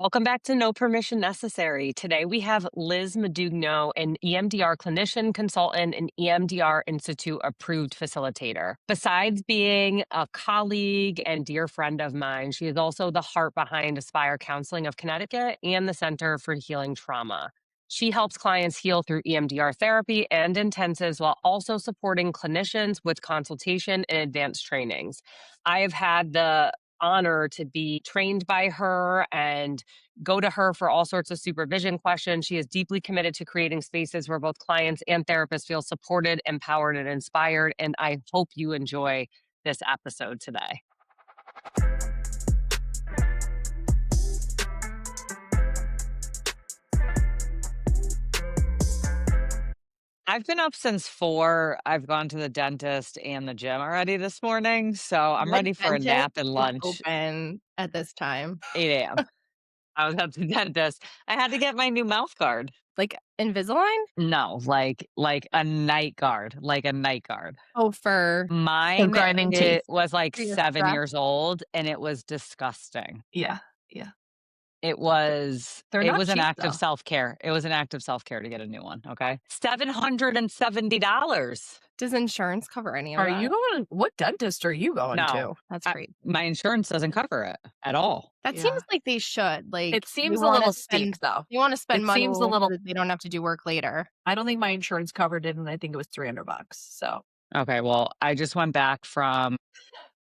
Welcome back to No Permission Necessary. Today we have Liz Modugno, an EMDR clinician, consultant, and EMDR Institute approved facilitator. Besides being a colleague and dear friend of mine, she is also the heart behind Aspire Counseling of Connecticut and the Center for Healing Trauma. She helps clients heal through EMDR therapy and intensives while also supporting clinicians with consultation and advanced trainings. I have had the honor to be trained by her and go to her for all sorts of supervision questions. She is deeply committed to creating spaces where both clients and therapists feel supported, empowered, and inspired. And I hope you enjoy this episode today. I've been up since 4. I've gone to the dentist and the gym already this morning. So I'm What ready for a dentist nap and is lunch. open at this time? 8 a.m. I was at the dentist. I had to get my new mouth guard. Like Invisalign? No, like a night guard, like a night guard. Oh, for Mine, grinding teeth. it was like for your 7 strep? years old, and it was disgusting. Yeah, yeah. It was They're it not was an cheap, act of though. self-care. It was an act of self-care to get a new one, okay? $770. Does insurance cover any of Are that? you going what dentist are you going No. to? That's I great. My insurance doesn't cover it at all. That Yeah. seems like they should. Like, It seems you a wanna little spend steep, though. you wanna spend It money seems a so little that they don't have to do work later. I don't think my insurance covered it, and I think it was $300, so Okay, well, I just went back from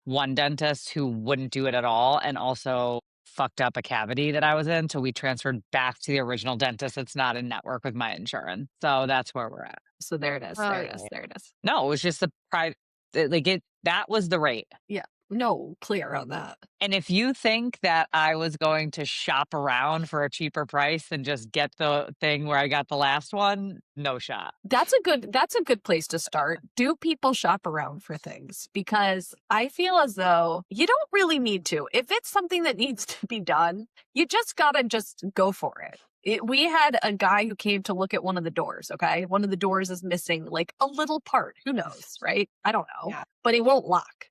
one dentist who wouldn't do it at all and also fucked up a cavity that I was in. So we transferred back to the original dentist. It's not in network with my insurance. So that's where we're at. so there it is, Oh, there it yeah, is, yeah. there it is. No, it was just the private, that was the rate. Yeah. No, clear on that. And if you think that I was going to shop around for a cheaper price and just get the thing where I got the last one, no shot. That's a good place to start. Do people shop around for things? Because I feel as though you don't really need to. If it's something that needs to be done, you just gotta just go for it. We had a guy who came to look at one of the doors, okay? One of the doors is missing like a little part. Who knows, right? I don't know. Yeah. But it won't lock,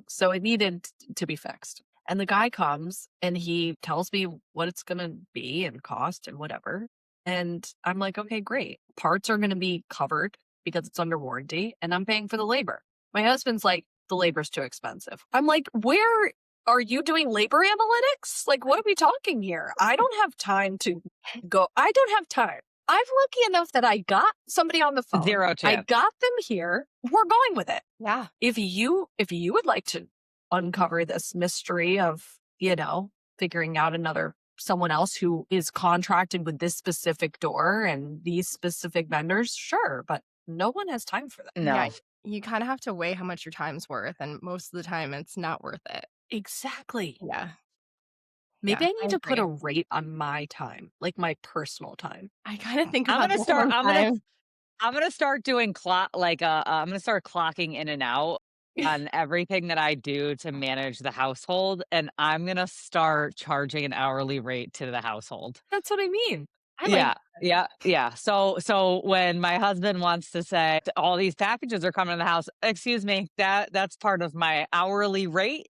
So it needed to be fixed. And the guy comes and he tells me what it's going to be and cost and whatever. And I'm like, okay, great. Parts are going to be covered because it's under warranty and I'm paying for the labor. My husband's like, the labor's too expensive. I'm like, where are you doing labor analytics? Like, what are we talking here? I don't have time to go. I don't have time. I'm lucky enough that I got somebody on the phone. Zero I chance. got them here. We're going with it. Yeah. If you would like to uncover this mystery of, figuring out someone else who is contracted with this specific door and these specific vendors, sure, but no one has time for that. No. Yeah. You kind of have to weigh how much your time's worth, and most of the time it's not worth it. Exactly. Yeah. Maybe Yeah, I need I to put a agree. rate on my time, like my personal time. I kind of think I'm about gonna that start. I'm gonna. sometimes. I'm gonna start doing I'm gonna start clocking in and out on everything that I do to manage the household, and I'm gonna start charging an hourly rate to the household. That's what I mean. I like Yeah, yeah. So when my husband wants to say all these packages are coming in the house, excuse me, that's part of my hourly rate.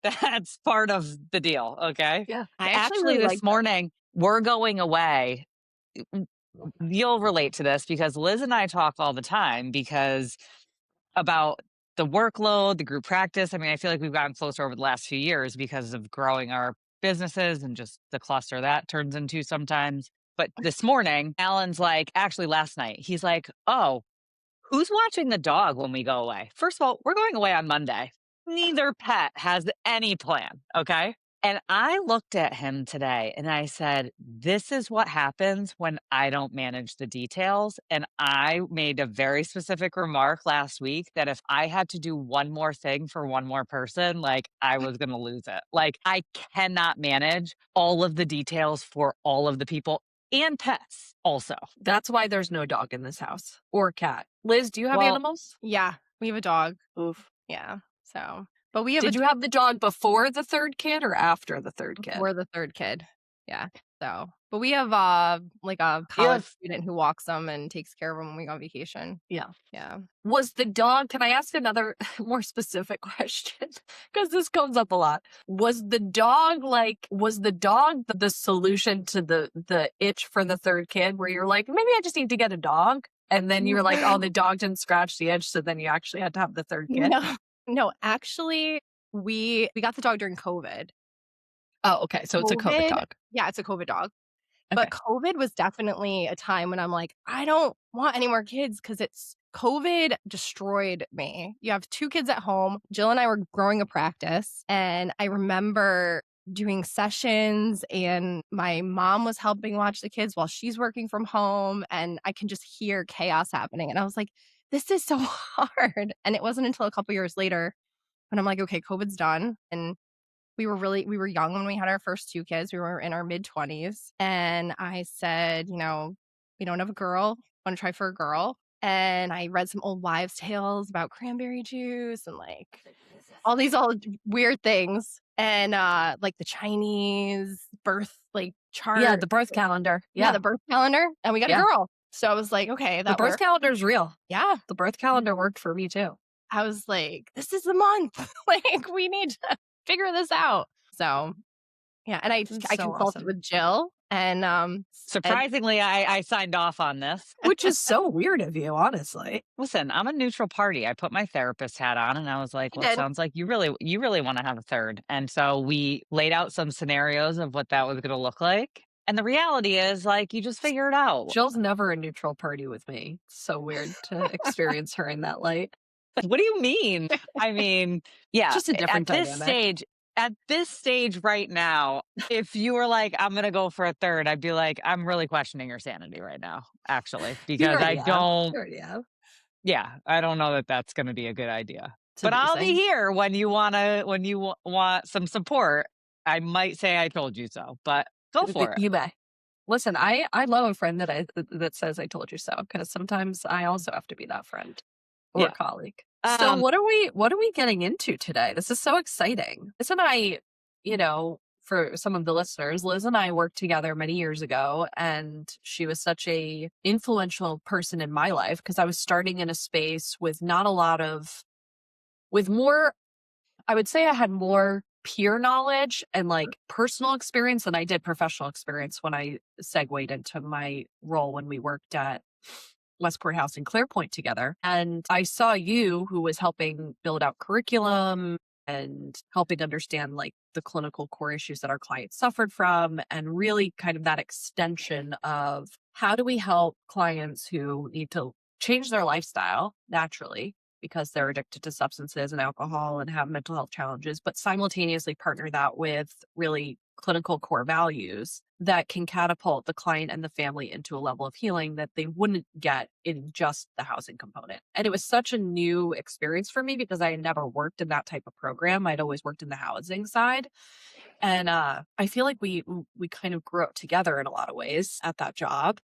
That's part of the deal. Okay. Yeah. I actually Actually, really like this morning we're going away. You'll relate to this because Liz and I talk all the time because about the workload, the group practice. I mean, I feel like we've gotten closer over the last few years because of growing our businesses and just the cluster that turns into sometimes. But this morning, Alan's like, actually last night, he's like, oh, who's watching the dog when we go away? First of all, we're going away on Monday. Neither pet has any plan. Okay. And I looked at him today and I said, this is what happens when I don't manage the details. And I made a very specific remark last week that if I had to do one more thing for one more person, like I was going to lose it. Like I cannot manage all of the details for all of the people and pets also. That's why there's no dog in this house or cat. Liz, do you have Well, animals? Yeah, we have a dog. Oof. Yeah. So, but we have Did a you have the dog before the third kid or after the third kid? We're the third kid. Yeah. So, but we have like a You college have student who walks them and takes care of them when we go on vacation. Yeah. Yeah. Was the dog, can I ask another more specific question? Because this comes up a lot. Was the dog the solution to the itch for the third kid where you're like, maybe I just need to get a dog? And then you were like, oh, the dog didn't scratch the itch. So then you actually had to have the third kid. No, actually, we got the dog during COVID. Oh, okay. So it's a COVID dog. Yeah, it's a COVID dog. Okay. But COVID was definitely a time when I'm like, I don't want any more kids because COVID destroyed me. You have 2 kids at home. Jill and I were growing a practice, and I remember doing sessions, and my mom was helping watch the kids while she's working from home, and I can just hear chaos happening. And I was like, this is so hard. And it wasn't until a couple years later when I'm like, okay, COVID's done. And we were young when we had our first 2 kids. We were in our mid-20s. And I said, we don't have a girl. Want to try for a girl? And I read some old wives' tales about cranberry juice and like all these old weird things. And like the Chinese birth chart. Yeah, the birth calendar. Yeah, the birth calendar. And we got a girl. So I was like, okay, the birth calendar is real. Yeah. The birth calendar worked for me too. I was like, this is the month. Like, we need to figure this out. So, yeah. And I consulted with Jill, and surprisingly, I signed off on this. Which is so weird of you, honestly. Listen, I'm a neutral party. I put my therapist hat on and I was like, well, it sounds like you really want to have a third. And so we laid out some scenarios of what that was going to look like. And the reality is, like, you just figure it out. Jill's never a neutral party with me. It's so weird to experience her in that light. What do you mean? I mean, yeah. Just a different dynamic. At this stage right now, if you were like, I'm going to go for a third, I'd be like, I'm really questioning your sanity right now, actually, because I don't know that that's going to be a good idea. But I'll be here when you want some support. I might say I told you so, but go for it. You may. Listen, I love a friend that says I told you so, because sometimes I also have to be that friend or colleague. So what are we getting into today? This is so exciting. Liz and I, for some of the listeners, Liz and I worked together many years ago, and she was such a influential person in my life because I was starting in a space with more, I would say I had more peer knowledge and like personal experience than I did professional experience when I segued into my role when we worked at Westport House and Clearpoint together. And I saw you, who was helping build out curriculum and helping understand like the clinical core issues that our clients suffered from, and really kind of that extension of how do we help clients who need to change their lifestyle naturally because they're addicted to substances and alcohol and have mental health challenges, but simultaneously partner that with really clinical core values that can catapult the client and the family into a level of healing that they wouldn't get in just the housing component. And it was such a new experience for me because I had never worked in that type of program. I'd always worked in the housing side. And I feel like we kind of grew up together in a lot of ways at that job.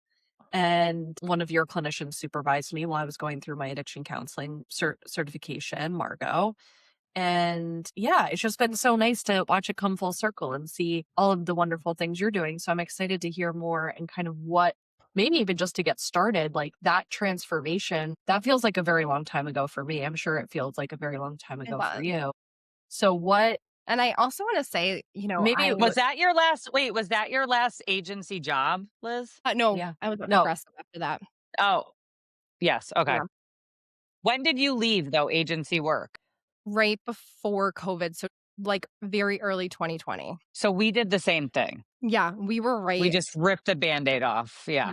And one of your clinicians supervised me while I was going through my addiction counseling certification, Margot. And yeah, it's just been so nice to watch it come full circle and see all of the wonderful things you're doing. So I'm excited to hear more and kind of what, maybe even just to get started, like that transformation, that feels like a very long time ago for me. I'm sure it feels like a very long time ago for you. So what? And I also want to say, maybe was that your last agency job, Liz? No, yeah. I was at Nebraska after that. Oh, yes. Okay. Yeah. When did you leave though agency work? Right before COVID. So like very early 2020. So we did the same thing. Yeah, we were right. We just ripped the Band-Aid off. Yeah.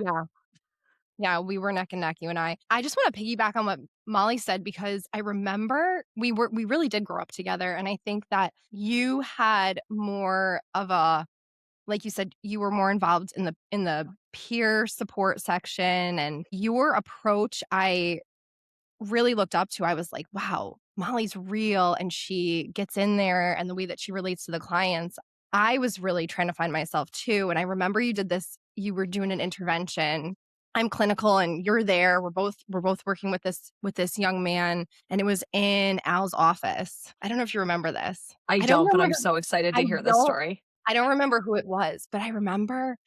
Yeah, we were neck and neck, you and I. I just want to piggyback on what Molly said, because I remember we really did grow up together. And I think that you had more of a, like you said, you were more involved in the peer support section, and your approach, I really looked up to. I was like, wow, Molly's real, and she gets in there, and the way that she relates to the clients. I was really trying to find myself too. And I remember you did this, you were doing an intervention. I'm clinical and you're there. We're both working with this young man, and it was in Al's office. I don't know if you remember this. I don't, but I'm so excited to hear this story. I don't remember who it was, but I remember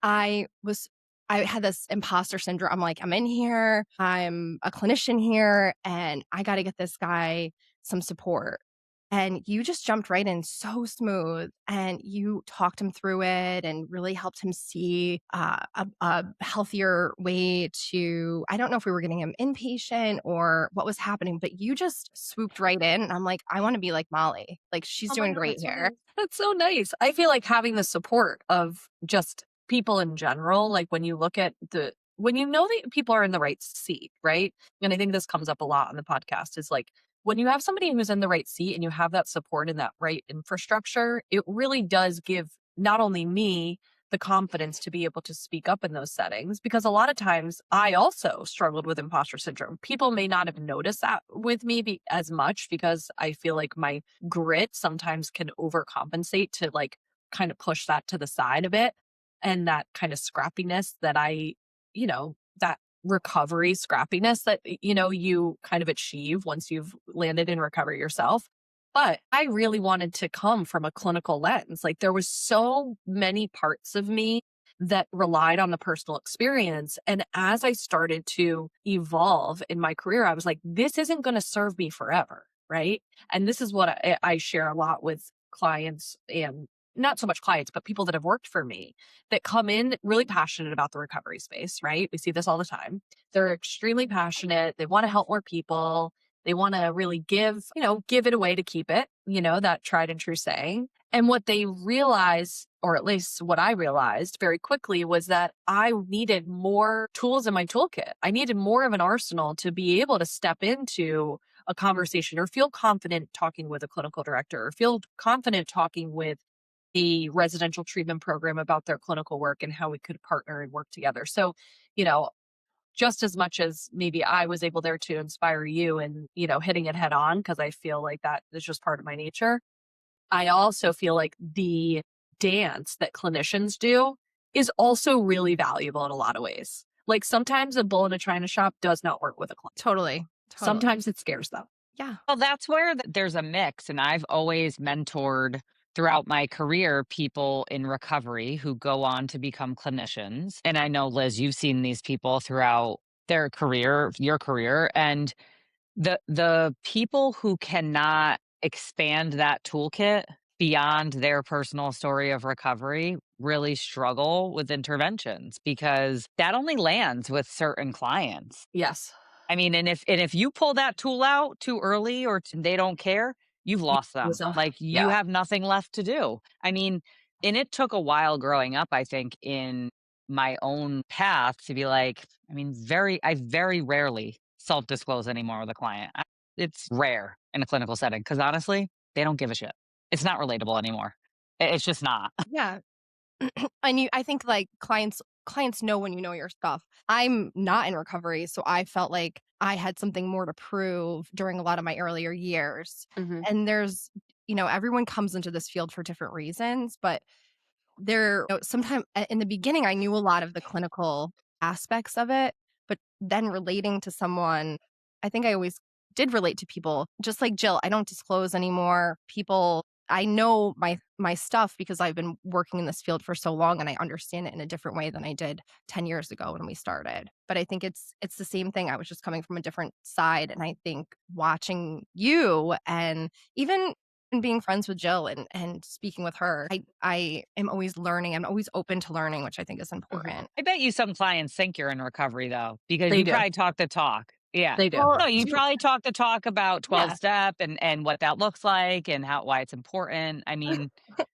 I was I had this imposter syndrome. I'm like, I'm in here, I'm a clinician here, and I got to get this guy some support. And you just jumped right in so smooth and you talked him through it and really helped him see a healthier way to. I don't know if we were getting him inpatient or what was happening, but you just swooped right in. And I'm like, I want to be like Molly. Like, she's Oh my doing God, great that's so here. nice. That's so nice. I feel like having the support of just people in general, like when you know that people are in the right seat, right? And I think this comes up a lot on the podcast is like when you have somebody who's in the right seat and you have that support and that right infrastructure, it really does give not only me the confidence to be able to speak up in those settings because a lot of times I also struggled with imposter syndrome. People may not have noticed that with me as much because I feel like my grit sometimes can overcompensate to like kind of push that to the side a bit. And that kind of scrappiness that that recovery scrappiness that, you kind of achieve once you've landed in recovery yourself. But I really wanted to come from a clinical lens. Like there was so many parts of me that relied on the personal experience. And as I started to evolve in my career, I was like, this isn't going to serve me forever. Right. And this is what I share a lot with clients and not so much clients, but people that have worked for me that come in really passionate about the recovery space. Right. We see this all the time. They're extremely passionate. They want to help more people. They want to really give it away to keep it, that tried and true saying. And what they realize, or at least what I realized very quickly, was that I needed more tools in my toolkit. I needed more of an arsenal to be able to step into a conversation or feel confident talking with a clinical director or feel confident talking with the residential treatment program about their clinical work and how we could partner and work together. So, you know, just as much as maybe I was able there to inspire you and, hitting it head on, because I feel like that is just part of my nature. I also feel like the dance that clinicians do is also really valuable in a lot of ways. Like sometimes a bull in a china shop does not work with a client. Totally. Totally. Sometimes it scares them. Yeah. Well, that's where there's a mix. And I've always mentored throughout my career people in recovery who go on to become clinicians. And I know, Liz, you've seen these people throughout their career, your career. And the people who cannot expand that toolkit beyond their personal story of recovery really struggle with interventions because that only lands with certain clients. Yes. I mean, and if you pull that tool out too early or they don't care, you've It lost them. was a Like you yeah. have nothing left to do. I mean, and it took a while growing up, I think, in my own path to be like, I mean, I very rarely self-disclose anymore with a client. It's rare in a clinical setting because honestly, they don't give a shit. It's not relatable anymore. It's just not. Yeah. I think like clients know when you know your stuff. I'm not in recovery, so I felt like I had something more to prove during a lot of my earlier years. Mhm. And everyone comes into this field for different reasons, but sometimes in the beginning I knew a lot of the clinical aspects of it, but then relating to someone, I think I always did relate to people. Just like Jill, I don't disclose anymore. People, I know my stuff because I've been working in this field for so long and I understand it in a different way than I did 10 years ago when we started. But I think it's the same thing. I was just coming from a different side, and I think watching you and even and being friends with Jill and speaking with her, I am always learning. I'm always open to learning, which I think is Mhm. important. I bet you some clients think you're in recovery though, because They you do. probably talk the talk. Yeah. They do. Well, No, you probably talk the talk about 12 yeah, step and what that looks like and why it's important. I mean,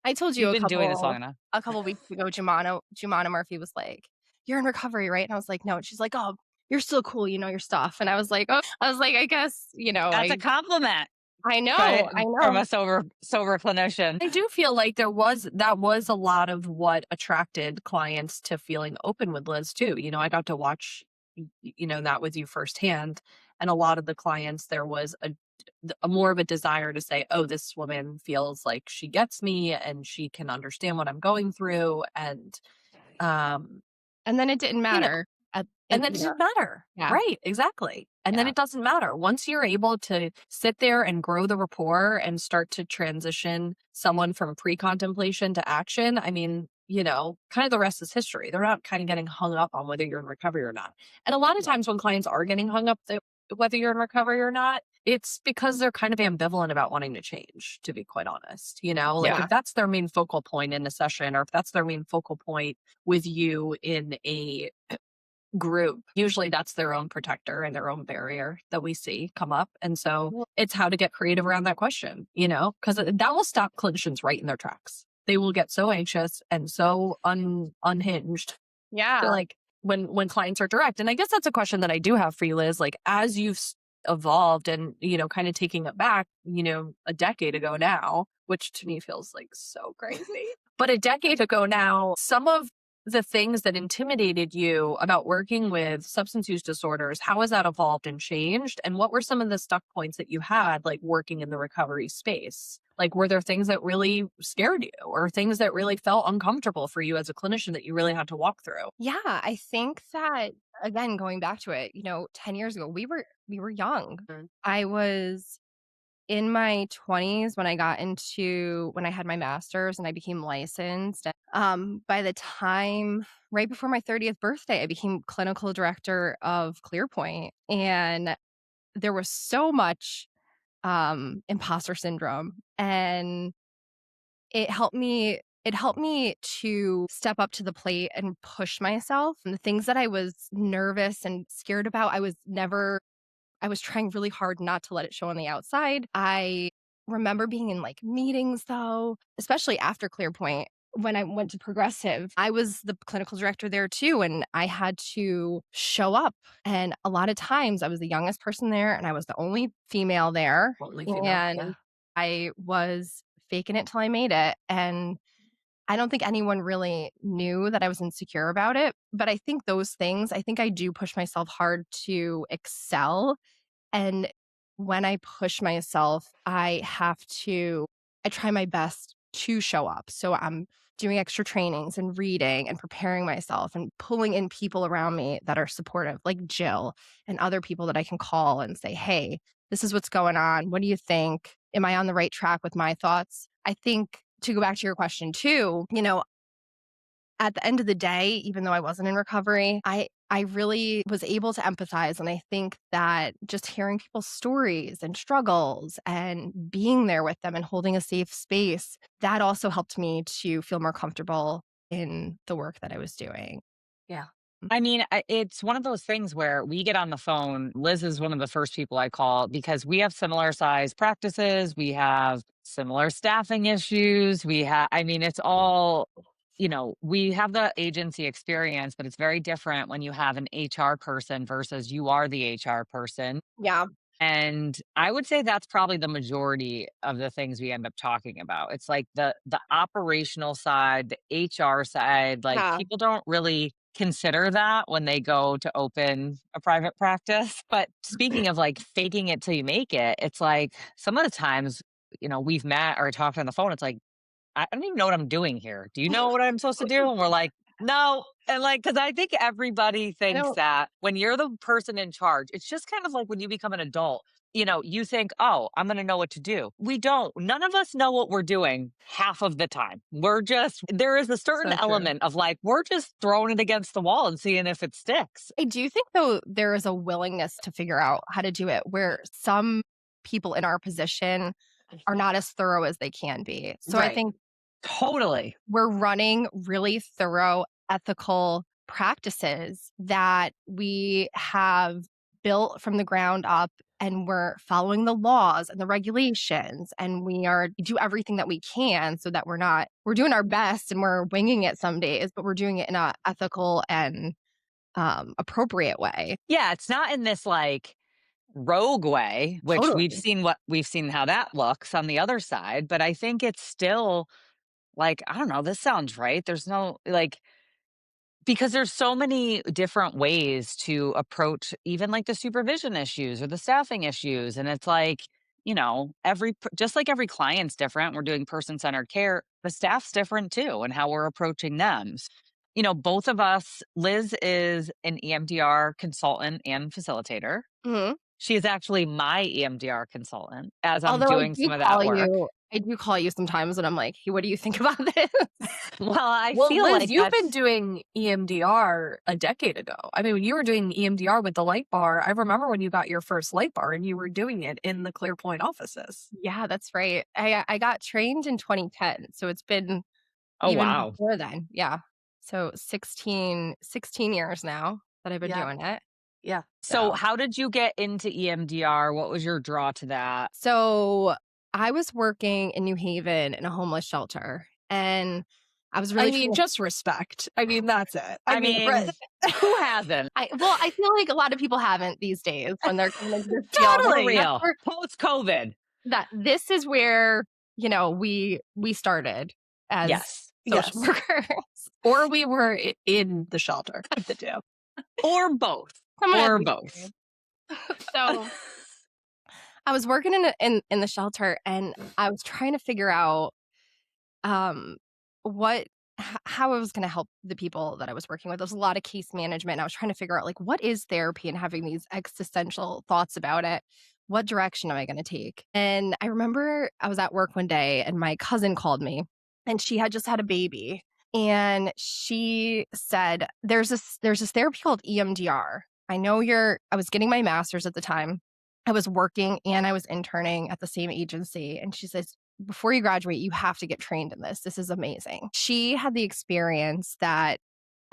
I told you you've a been doing this long couple enough. a couple weeks ago, Jumana Murphy was like, "You're in recovery, right?" And I was like, "No." And she's like, "Oh, you're still cool, you know your stuff." And I was like, "Oh," I was like, "I guess, That's a compliment, I right? know, I From know." a sober clinician. I do feel like that was a lot of what attracted clients to feeling open with Liz too. I got to watch that with you firsthand, and a lot of the clients there was a more of a desire to say, "Oh, this woman feels like she gets me and she can understand what I'm going through." And um And then it didn't you know, matter and that didn't matter. yeah. Right, exactly. And then Yeah. it doesn't matter. Once you're able to sit there and grow the rapport and start to transition someone from pre contemplation to action, I mean, kind of the rest is history. They're not kind of getting hung up on whether you're in recovery or not. And a lot of times when clients are getting hung up whether you're in recovery or not, it's because they're kind of ambivalent about wanting to change, to be quite honest. Like Yeah. if that's their main focal point in a session, or if that's their main focal point with you in a group, usually that's their own protector and their own barrier that we see come up. And so it's how to get creative around that question, because that will stop clinicians right in their tracks. They will get so anxious and so unhinged. Yeah. So like when clients are direct, and I guess that's a question that I do have for you, Liz, like as you've evolved and, kind of taking it back, a decade ago now, which to me feels like so crazy. But a decade ago now, some of the things that intimidated you about working with substance use disorders, how has that evolved and changed? And what were some of the stuck points that you had, like working in the recovery space? Like, were there things that really scared you or things that really felt uncomfortable for you as a clinician that you really had to walk through? Yeah, I think that again, going back to it, 10 years ago, we were young. Mm. I was in my 20s when when I had my master's and I became licensed. By the time right before my 30th birthday, I became clinical director of ClearPoint, and there was so much imposter syndrome, and it helped me to step up to the plate and push myself. And the things that I was nervous and scared about, I was trying really hard not to let it show on the outside. I remember being in like meetings though, especially after ClearPoint. When I went to Progressive, I was the clinical director there too, and I had to show up. And a lot of times I was the youngest person there and I was the only female there. Only female. Yeah. And I was faking it till I made it. And I don't think anyone really knew that I was insecure about it. But I think those things, I think I do push myself hard to excel, and when I push myself, I try my best to show up. So I'm doing extra trainings and reading and preparing myself and pulling in people around me that are supportive, like Jill and other people that I can call and say, hey, this is what's going on. What do you think? Am I on the right track with my thoughts? I think to go back to your question too, at the end of the day, even though I wasn't in recovery, I really was able to empathize. And I think that just hearing people's stories and struggles and being there with them and holding a safe space, that also helped me to feel more comfortable in the work that I was doing. Yeah. I mean, it's one of those things where we get on the phone. Liz is one of the first people I call because we have similar size practices. We have similar staffing issues. I mean, it's all, we have the agency experience, but it's very different when you have an HR person versus you are the HR person. Yeah. And I would say that's probably the majority of the things we end up talking about. It's like the operational side, the HR side, like Yeah. people don't really consider that when they go to open a private practice. But speaking of like faking it till you make it, it's like some of the times, we've met or talked on the phone, it's like I don't even know what I'm doing here. Do you know what I'm supposed to do? And we're like, no. And like, cause I think everybody I thinks don't, that when you're the person in charge, it's just kind of like when you become an adult, you think, oh, I'm going to know what to do. We don't. None of us know what we're doing half of the time. There is a certain So true. element of like, we're just throwing it against the wall and seeing if it sticks. I do think though there is a willingness to figure out how to do it where some people in our position are not as thorough as they can be. So I Right. think Totally. we're running really thorough ethical practices that we have built from the ground up, and we're following the laws and the regulations, and do everything that we can so that we're doing our best, and we're winging it some days, but we're doing it in a ethical and appropriate way. Yeah. It's not in this like, rogue way, which Totally. we've seen how that looks on the other side, but I think it's still like, I don't know, this sounds right. There's no like because there's so many different ways to approach even like the supervision issues or the staffing issues. And it's like, just like every client's different, we're doing person centered care, the staff's different too, and how we're approaching them. both of us, Liz is an EMDR consultant and facilitator. Mhm. She is actually my EMDR consultant as I'm Although doing some of that work. I do call you sometimes and I'm like, "Hey, what do you think about this?" Well, I Well, feel Liz, like you've been that's doing EMDR a decade ago. I mean, when you were doing EMDR with the light bar, I remember when you got your first light bar and you were doing it in the Clearpoint offices. Yeah, that's right. I got trained in 2010, so it's been oh, even wow. before then. Yeah. So 16 years now that I've been Yeah. doing it. Yeah. So, So how did you get into EMDR? What was your draw to that? so I was working in New Haven in a homeless shelter, and I was I really mean, trying just respect. I mean, that's it. I I mean, mean, who hasn't? I feel like a lot of people haven't these days when they're coming into this field. For totally. That's real. where Post COVID. this is where, we started as Yes. social Yes. workers. Or we were in the shelter. The two. Or both. Someone has Or to be both. serious. So I was working in the shelter, and I was trying to figure out um what how I was going to help the people that I was working with. There was a lot of case management, and I was trying to figure out like what is therapy and having these existential thoughts about it. What direction am I going to take? And I remember I was at work one day and my cousin called me, and she had just had a baby, and she said there's this therapy called EMDR. I was getting my master's at the time. I was working and I was interning at the same agency, and she says, before you graduate, you have to get trained in this. This is amazing. She had the experience that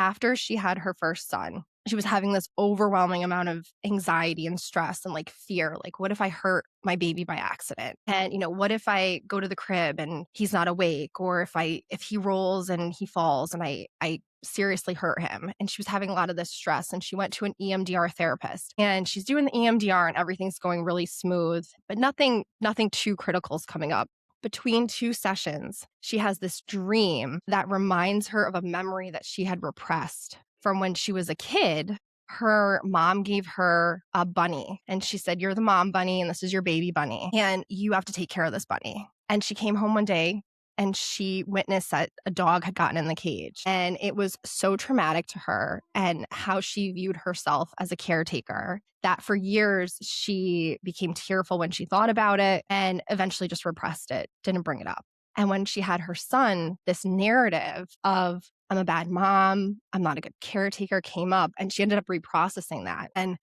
after she had her first son, she was having this overwhelming amount of anxiety and stress and like fear. Like, what if I hurt my baby by accident? And, what if I go to the crib and he's not awake? Or if he rolls and he falls and I seriously hurt him? And she was having a lot of this stress, and she went to an EMDR therapist, and she's doing the EMDR and everything's going really smooth, but nothing too critical is coming up. Between two sessions, she has this dream that reminds her of a memory that she had repressed from when she was a kid. Her mom gave her a bunny, and she said, "You're the mom bunny, and this is your baby bunny, and you have to take care of this bunny." And she came home one day and she witnessed that a dog had gotten in the cage. And it was so traumatic to her and how she viewed herself as a caretaker that for years she became tearful when she thought about it and eventually just repressed it, didn't bring it up. And when she had her son, this narrative of, I'm a bad mom, I'm not a good caretaker, came up, and she ended up reprocessing that. And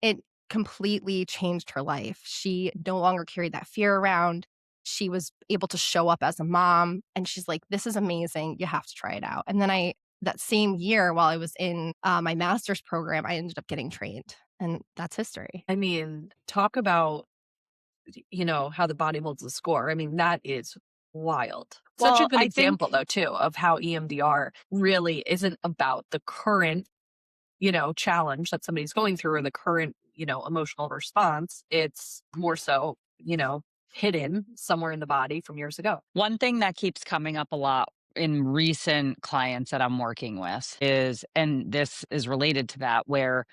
it completely changed her life. She no longer carried that fear around. She was able to show up as a mom, and she's like, "This is amazing. You have to try it out." And then that same year, while I was in my master's program, I ended up getting trained, and that's history. I mean, talk about, how the body holds the score. I mean, that is wild. Such a Well, good I think example, though, too, of how EMDR really isn't about the current, challenge that somebody's going through or the current, emotional response. It's more so, hidden somewhere in the body from years ago. one thing that keeps coming up a lot in recent clients that I'm working with is, and this is related to that, where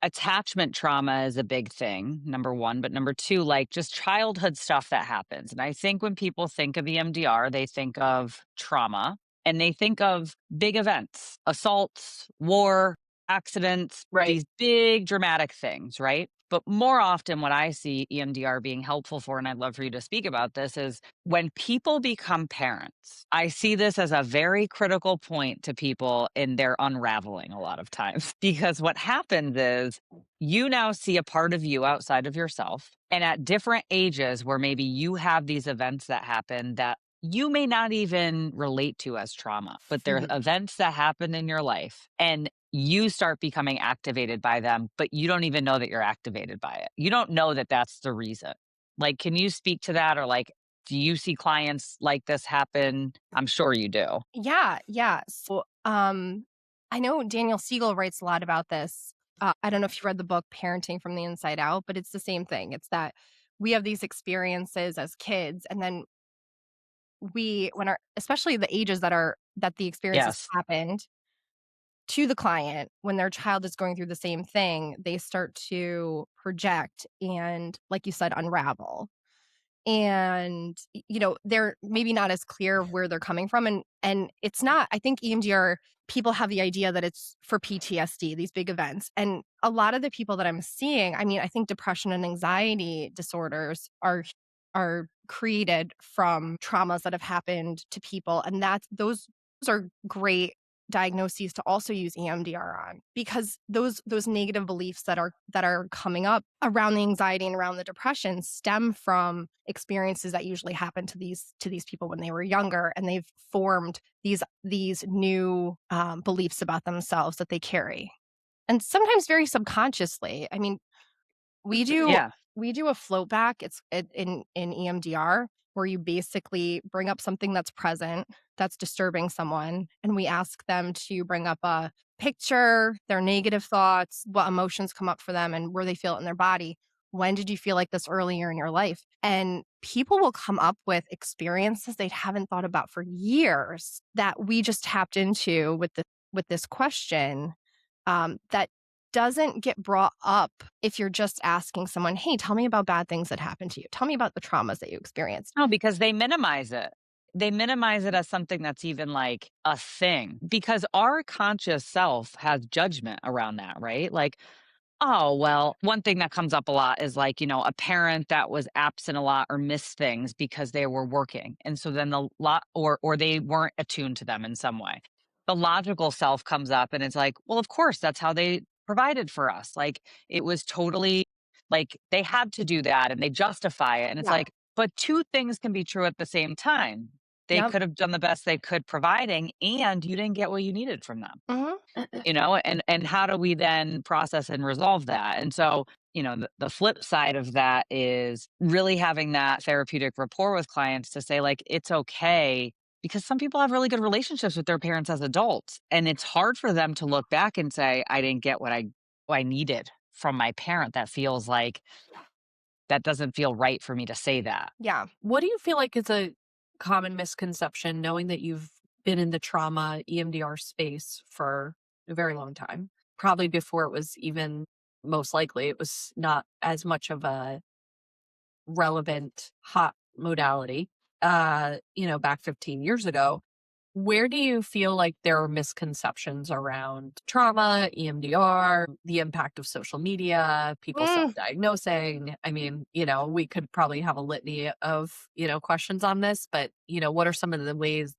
attachment trauma is a big thing, number one. But number two, like just childhood stuff that happens. And I think when people think of EMDR, they think of trauma and they think of big events, assaults, war, accidents, Right. these big dramatic things, right? But more often, what I see EMDR being helpful for, and I'd love for you to speak about this, is when people become parents. I see this as a very critical point to people in their unraveling a lot of times, because what happens is you now see a part of you outside of yourself. And at different ages, where maybe you have these events that happen that you may not even relate to as trauma, but they're Mhm. events that happen in your life. And you start becoming activated by them, but you don't even know that you're activated by it. You don't know that that's the reason. Like, can you speak to that? Or, like, do you see clients like this happen? I'm sure you do. Yeah, yeah. So, I know Daniel Siegel writes a lot about this. I don't know if you read the book Parenting from the Inside Out, but it's the same thing. It's that we have these experiences as kids, and then when especially the ages that the experiences Yes. happened to the client, when their child is going through the same thing, they start to project and, like you said, unravel. and they're maybe not as clear where they're coming from, and it's not. I think EMDR, people have the idea that it's for PTSD, these big events, and a lot of the people that I'm seeing, I mean, I think depression and anxiety disorders are created from traumas that have happened to people, and those are great diagnoses to also use EMDR on, because those negative beliefs that are coming up around the anxiety and around the depression stem from experiences that usually happen to these people when they were younger, and they've formed these new beliefs about themselves that they carry, and sometimes very subconsciously. I mean, we do Yeah. we do a float back. In EMDR, where you basically bring up something that's present, that's disturbing someone, and we ask them to bring up a picture, their negative thoughts, what emotions come up for them, and where they feel it in their body. When did you feel like this earlier in your life? And people will come up with experiences they haven't thought about for years that we just tapped into with this question, that doesn't get brought up if you're just asking someone, "Hey, tell me about bad things that happened to you. Tell me about the traumas that you experienced." No, because they minimize it. They minimize it as something that's even like a thing because our conscious self has judgment around that, right? Like, oh, well, one thing that comes up a lot is like, a parent that was absent a lot or missed things because they were working. And so then the lot or they weren't attuned to them in some way. The logical self comes up and it's like, well, of course, that's how they provided for us. Like it was totally like they had to do that and they justify it. And it's Yeah. like, but two things can be true at the same time. They Yep. could have done the best they could providing and you didn't get what you needed from them. Mhm. And how do we then process and resolve that? And so the flip side of that is really having that therapeutic rapport with clients to say like it's okay, because some people have really good relationships with their parents as adults and it's hard for them to look back and say I didn't get what I needed from my parent. That feels like that doesn't feel right for me to say that. Yeah. What do you feel like is a common misconception, knowing that you've been in the trauma EMDR space for a very long time? Probably before it was even, most likely, it was not as much of a relevant hot modality, back 15 years ago. Where do you feel like there are misconceptions around trauma, EMDR, the impact of social media, people Mm, self-diagnosing? I mean, we could probably have a litany of, questions on this, but, what are some of the ways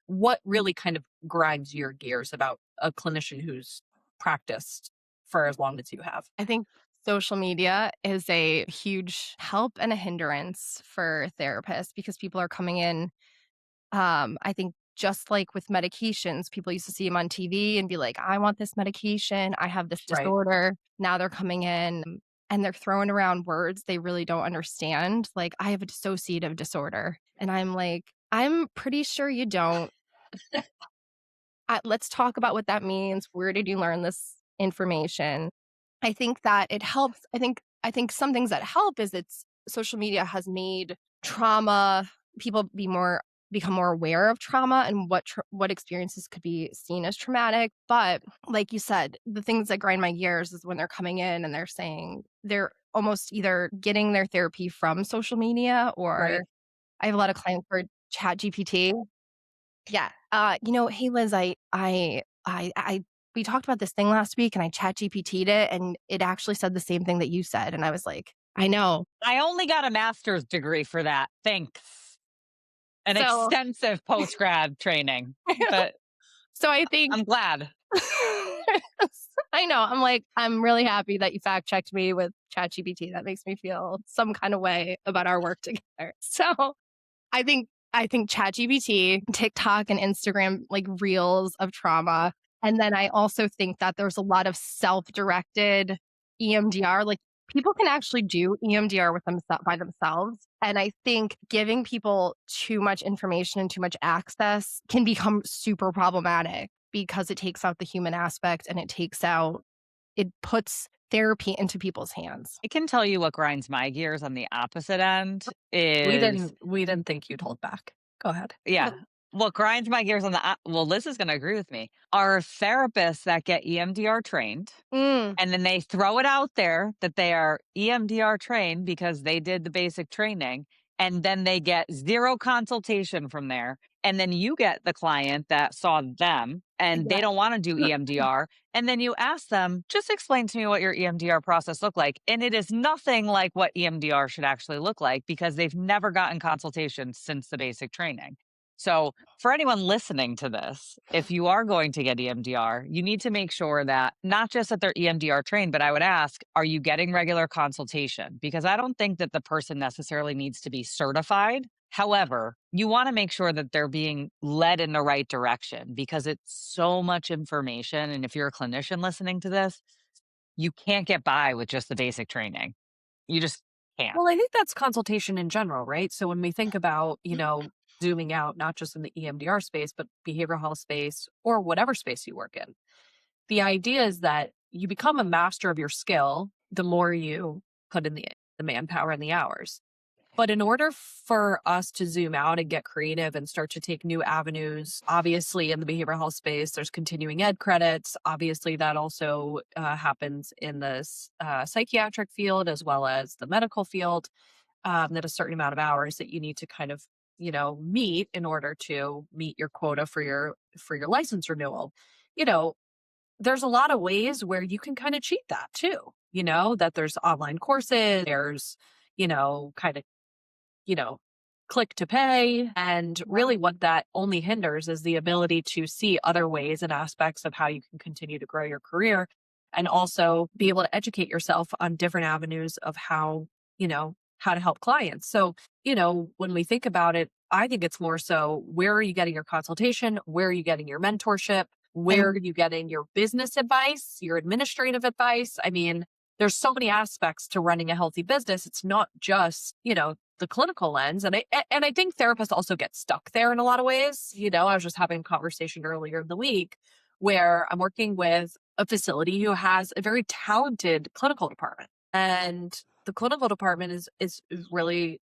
what really kind of grinds your gears about a clinician who's practiced for as long as you have? I think social media is a huge help and a hindrance for therapists, because people are coming in. I think just like with medications, people used to see them on TV and be like, "I want this medication. I have this Right. disorder." Now they're coming in and they're throwing around words they really don't understand. Like, "I have a dissociative disorder." And I'm like, "I'm pretty sure you don't. Let's talk about what that means. Where did you learn this information?" I think that it helps. I think some things that help is it's social media has made trauma, people become more aware of trauma and what experiences could be seen as traumatic. But like you said, the things that grind my gears is when they're coming in and they're saying they're almost either getting their therapy from social media, or Right. I have a lot of clients for Chat GPT. Yeah. Hey Liz, we talked about this thing last week and I Chat GPT'd it and it actually said the same thing that you said. And I was like, I know. I only got a master's degree for that. Thanks. An So extensive post grad training, but so I think I'm glad. I know. I'm like, I'm really happy that you fact checked me with Chat GPT. That makes me feel some kind of way about our work together. So I think ChatGPT, TikTok, and Instagram, like reels of trauma. And then I also think that there's a lot of self-directed EMDR. Like, people can actually do EMDR with themselves by themselves. And I think giving people too much information and too much access can become super problematic, because it takes out the human aspect, and it puts therapy into people's hands. I can tell you what grinds my gears on the opposite end We is, didn't think you'd hold back. Go ahead. yeah, what grinds my gears on well, Liz is going to agree with me, are therapists that get EMDR trained Mm, and then they throw it out there that they are EMDR trained because they did the basic training. and then they get zero consultation from there. And then you get the client that saw them and they Yeah. don't want to do EMDR. And then you ask them, just explain to me what your EMDR process looked like. And it is nothing like what EMDR should actually look like because they've never gotten consultation since the basic training. So, for anyone listening to this, if you are going to get EMDR, you need to make sure that not just that they're EMDR trained, but I would ask, are you getting regular consultation? Because I don't think that the person necessarily needs to be certified. However, you want to make sure that they're being led in the right direction because it's so much information. And if you're a clinician listening to this, you can't get by with just the basic training. You just can't. Well, I think that's consultation in general, right? So when we think about, zooming out, not just in the EMDR space, but behavioral health space or whatever space you work in, the idea is that you become a master of your skill the more you put in the manpower and the hours. But in order for us to zoom out and get creative and start to take new avenues, obviously in the behavioral health space, there's continuing ed credits. Obviously, that also happens in the psychiatric field as well as the medical field. That a certain amount of hours that you need to kind of meet in order to meet your quota for your license renewal. You know, there's a lot of ways where you can kind of cheat that too. That there's online courses, there's kind of click to pay. And really what that only hinders is the ability to see other ways and aspects of how you can continue to grow your career and also be able to educate yourself on different avenues of how to help clients. So, when we think about it, I think it's more so where are you getting your consultation? Where are you getting your mentorship? Where are you getting your business advice, your administrative advice? I mean, there's so many aspects to running a healthy business. It's not just, the clinical lens. And I think therapists also get stuck there in a lot of ways. I was just having a conversation earlier in the week where I'm working with a facility who has a very talented clinical department. And the clinical department is really,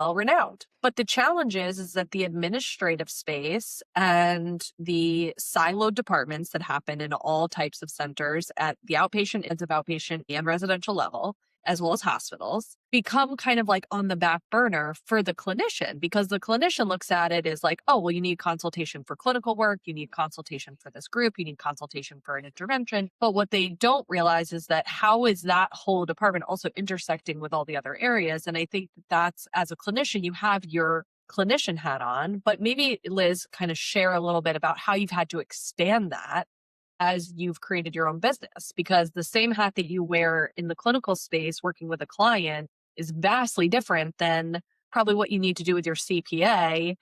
well renowned. But the challenge is that the administrative space and the siloed departments that happen in all types of centers at the outpatient, intensive outpatient, and residential level, as well as hospitals, become kind of like on the back burner for the clinician because the clinician looks at it as like, oh, well, you need consultation for clinical work, you need consultation for this group, you need consultation for an intervention. But what they don't realize is that how is that whole department also intersecting with all the other areas? And I think that's, as a clinician, you have your clinician hat on, but maybe Liz, kind of share a little bit about how you've had to expand that as you've created your own business, because the same hat that you wear in the clinical space working with a client is vastly different than probably what you need to do with your CPA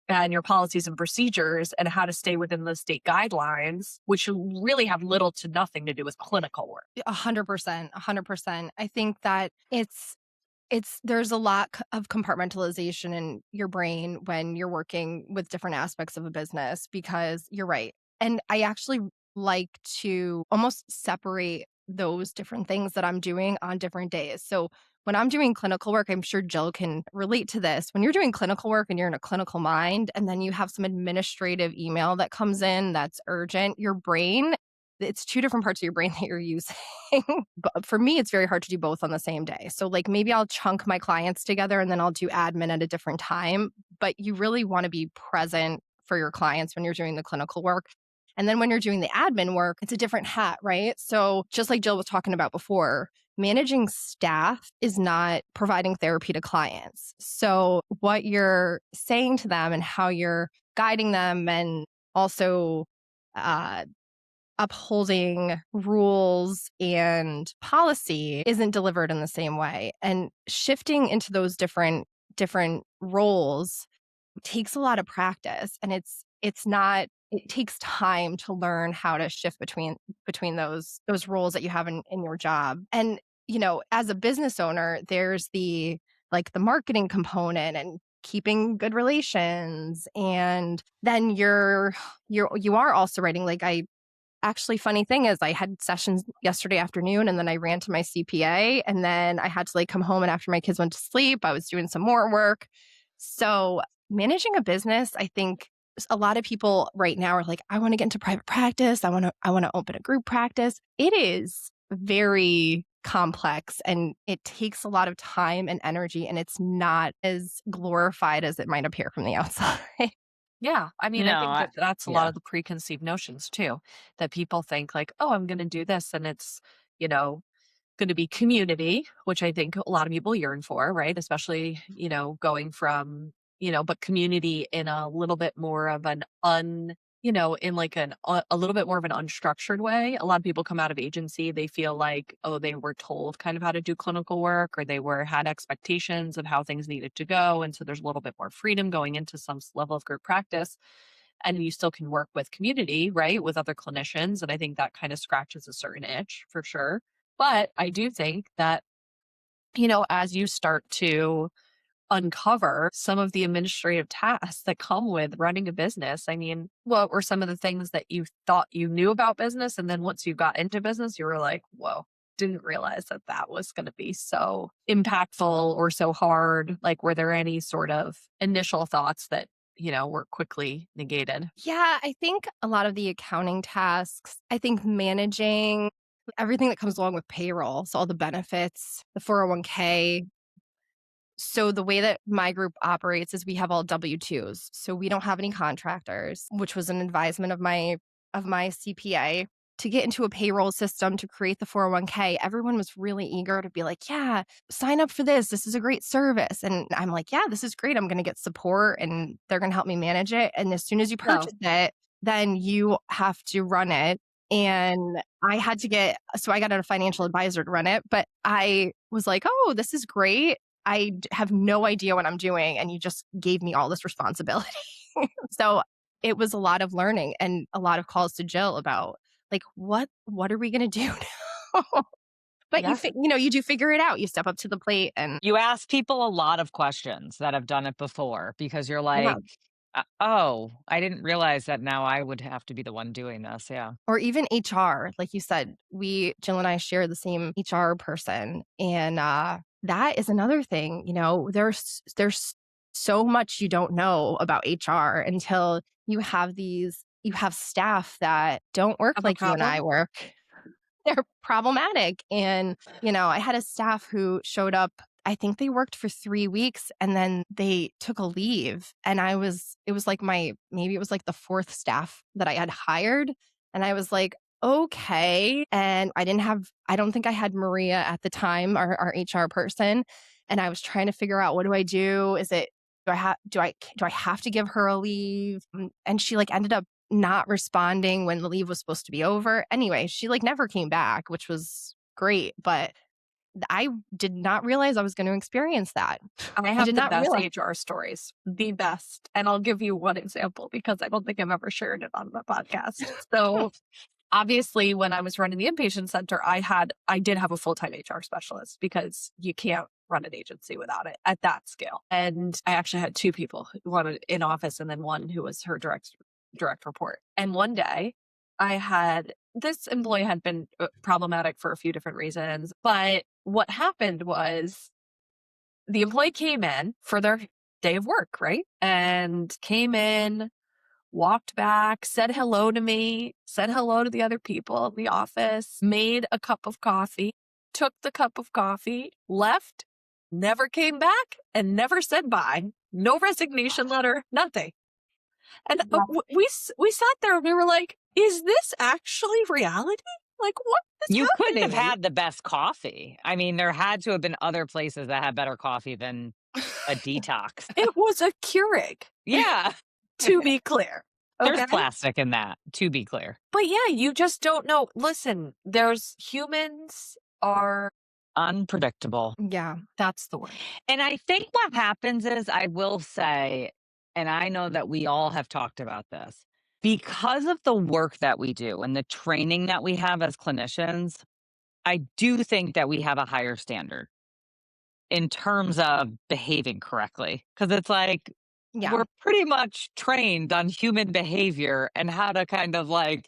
and your policies and procedures and how to stay within the state guidelines, which really have little to nothing to do with clinical work. 100%, 100%. I think that there's a lot of compartmentalization in your brain when you're working with different aspects of a business because you're right. And I actually like to almost separate those different things that I'm doing on different days. So when I'm doing clinical work, I'm sure Jill can relate to this. When you're doing clinical work and you're in a clinical mind, and then you have some administrative email that comes in that's urgent, your brain, it's two different parts of your brain that you're using. But for me, it's very hard to do both on the same day. So like maybe I'll chunk my clients together and then I'll do admin at a different time. But you really want to be present for your clients when you're doing the clinical work. And then when you're doing the admin work, it's a different hat, right? So just like Jill was talking about before, managing staff is not providing therapy to clients. So what you're saying to them and how you're guiding them and also upholding rules and policy isn't delivered in the same way. And shifting into those different roles takes a lot of practice, and it takes time to learn how to shift between those roles that you have in your job. And as a business owner, there's the marketing component and keeping good relations, and then you are also writing. Actually, funny thing is I had sessions yesterday afternoon and then I ran to my CPA and then I had to come home, and after my kids went to sleep, I was doing some more work. So managing a business, I think a lot of people right now are like, I want to get into private practice. I want to open a group practice. It is very complex and it takes a lot of time and energy, and it's not as glorified as it might appear from the outside. Yeah, I mean, I No, think I that that's a lot yeah. of the preconceived notions too, that people think like, "Oh, I'm gonna do this," and it's, you know, gonna be community, which I think a lot of people yearn for, right? Especially, going from, but community in a little bit more of an in like a little bit more of an unstructured way. A lot of people come out of agency, they feel like, oh, they were told kind of how to do clinical work, or they had expectations of how things needed to go. And so there's a little bit more freedom going into some level of group practice. And you still can work with community, right? With other clinicians. And I think that kind of scratches a certain itch for sure. But I do think that, as you start to uncover some of the administrative tasks that come with running a business, I mean, what were some of the things that you thought you knew about business? And then once you got into business, you were like, whoa, didn't realize that that was going to be so impactful or so hard. Like, were there any sort of initial thoughts that, were quickly negated? Yeah, I think a lot of the accounting tasks, I think managing everything that comes along with payroll, so all the benefits, the 401k. So the way that my group operates is we have all W-2s. So we don't have any contractors, which was an advisement of my CPA to get into a payroll system to create the 401k. Everyone was really eager to be like, "Yeah, sign up for this. This is a great service." And I'm like, "Yeah, this is great. I'm going to get support and they're going to help me manage it." And as soon as you No. purchase it, then you have to run it. And I got a financial advisor to run it, but I was like, "Oh, this is great. have no idea what I'm doing, and you just gave me all this responsibility." So it was a lot of learning and a lot of calls to Jill about like, what are we gonna do now? But Yeah. you do figure it out. You step up to the plate and You ask people a lot of questions that have done it before because you're yeah. like, "Oh, I didn't realize that now I would have to be the one doing this." Yeah. Or even HR, like you said, Jill and I share the same HR person. And that is another thing, there's so much you don't know about HR until you have staff that don't work Have a like you and I problem? work. They're problematic. And, I had a staff who showed up, I think they worked for 3 weeks and then they took a leave. And it was like maybe it was like the fourth staff that I had hired. And I was like, okay. And I don't think I had Maria at the time, our HR person. And I was trying to figure out, what do I do? Do I have to give her a leave? And she like ended up not responding when the leave was supposed to be over. Anyway, she like never came back, which was great, but I did not realize I was going to experience that. I I have did the not best realize. HR stories, the best. And I'll give you one example because I don't think I've ever shared it on the podcast. So obviously, when I was running the inpatient center, I did have a full-time HR specialist because you can't run an agency without it at that scale. And I actually had two people, one in office and then one who was her direct report. And one day this employee had been problematic for a few different reasons. But what happened was the employee came in for their day of work, right? And came in, walked back, said hello to me, said hello to the other people in the office, made a cup of coffee, took the cup of coffee, left, never came back, and never said bye. No resignation letter, nothing. And we sat there and we were like, is this actually reality? Like, what is You couldn't have happening? had the best coffee. I mean, there had to have been other places that had better coffee than a detox. It was a Keurig, Yeah. to be clear. There's Okay. plastic in that, to be clear. But yeah, you just don't know. Listen, humans are, Unpredictable. Yeah. that's the word. And I think what happens is, I will say, and I know that we all have talked about this, because of the work that we do and the training that we have as clinicians, I do think that we have a higher standard in terms of behaving correctly. Because it's like, Yeah. we're pretty much trained on human behavior and how to kind of like,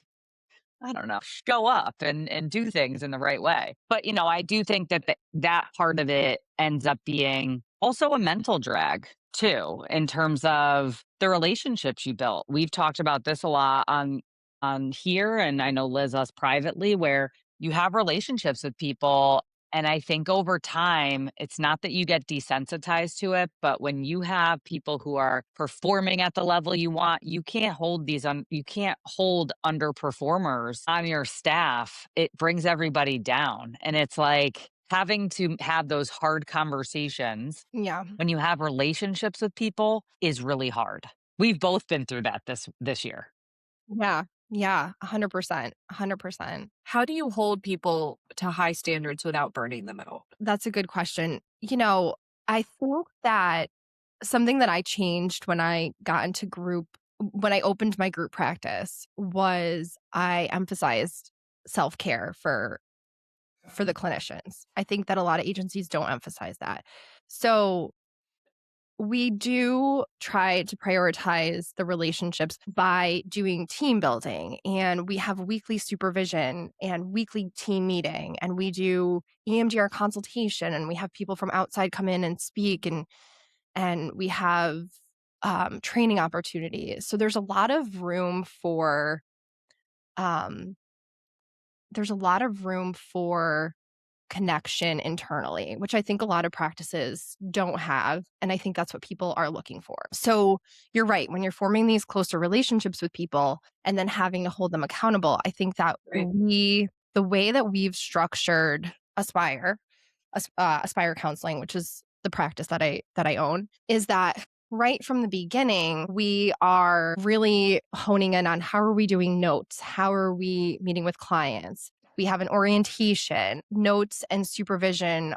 I don't know, show up and do things in the right way. But, I do think that that part of it ends up being also a mental drag too, in terms of the relationships you built. We've talked about this a lot on here, and I know Liz us privately, where you have relationships with people And I think over time, it's not that you get desensitized to it, but when you have people who are performing at the level you want, you can't hold you can't hold underperformers on your staff. It brings everybody down. And it's like having to have those hard conversations Yeah. when you have relationships with people is really hard. We've both been through that this year. Yeah. Yeah. 100%. 100%. How do you hold people to high standards without burning them out? That's a good question. I think that something that I changed when I got into when I opened my group practice was I emphasized self-care for the clinicians. I think that a lot of agencies don't emphasize that. So we do try to prioritize the relationships by doing team building, and we have weekly supervision and weekly team meeting, and we do EMDR consultation, and we have people from outside come in and speak, and we have training opportunities. So um, there's a lot of room for connection internally, which I think a lot of practices don't have. And I think that's what people are looking for. So you're right. When you're forming these closer relationships with people and then having to hold them accountable, I think that Right. the way that we've structured Aspire Counseling, which is the practice that I own, is that right from the beginning, we are really honing in on how are we doing notes? How are we meeting with clients? We have an orientation. Notes and supervision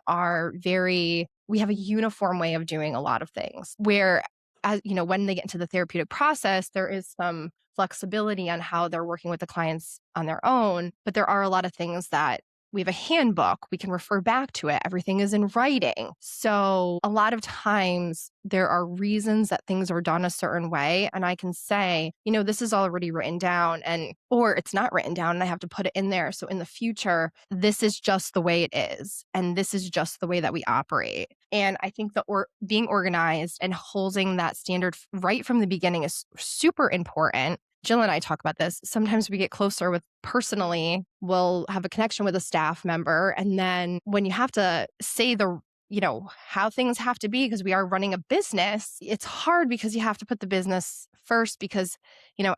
we have a uniform way of doing a lot of things where, when they get into the therapeutic process, there is some flexibility on how they're working with the clients on their own. But there are a lot of things that we have a handbook. We can refer back to it. Everything is in writing. So a lot of times there are reasons that things are done a certain way. And I can say, this is already written down or it's not written down and I have to put it in there. So in the future, this is just the way it is. And this is just the way that we operate. And I think that being organized and holding that standard right from the beginning is super important. Jill and I talk about this. Sometimes we get closer personally, we'll have a connection with a staff member. And then when you have to say how things have to be, because we are running a business, it's hard because you have to put the business first because,